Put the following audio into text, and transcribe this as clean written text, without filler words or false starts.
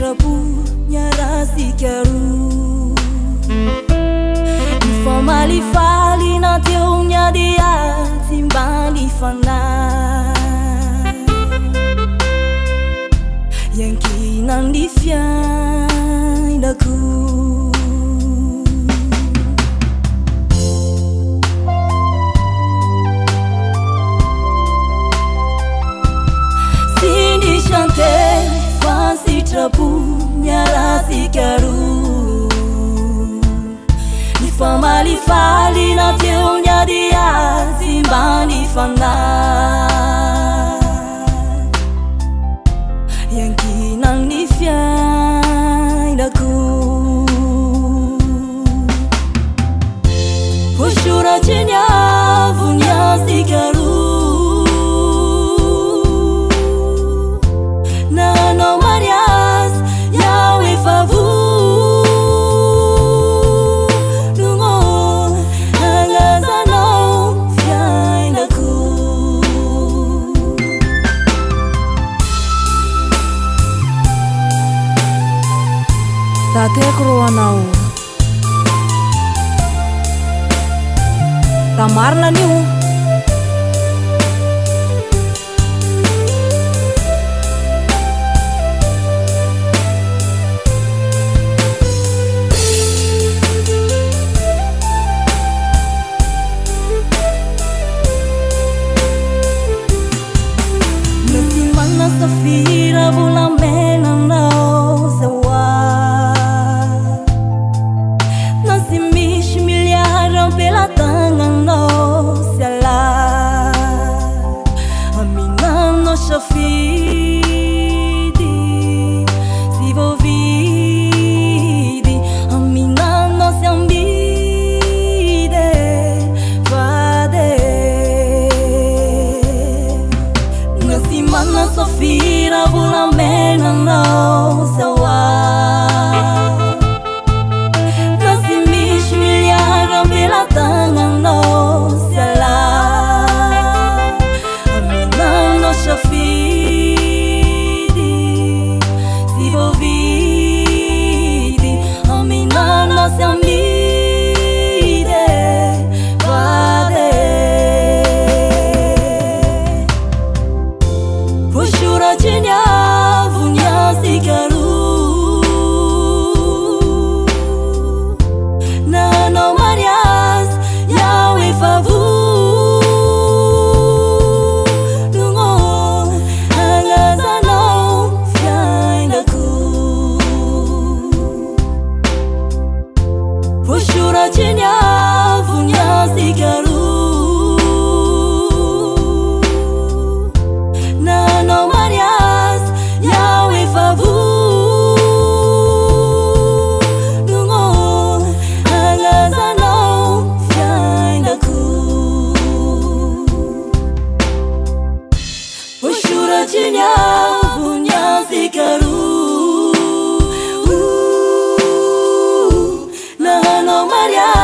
citra punya rahasia Informali fali na tiungnya dia timbali fana yang kinang di fiai daku Sini chanter quasi trapunya rahasia Famali fali na tiungnya dia simbang di fana yang kinang di fiai daku Pushura cinya punya sikaru na no marias yawe favu Tate kruanau Tamarna niu Nasimana safira bulan menanau sewa pela tangan no sala amina no shafidi si vovidi amina no siambide vade nasimana sofira bulan mena no sawa pela tangan no sala amina no shafidi si vovidi amina no siambide vade Pushura cinya punya sikaru Pushura cinya punya sikaru na no marias yawe favu dungo agaza no fiai daku Pushura cinya punya sikaru Maria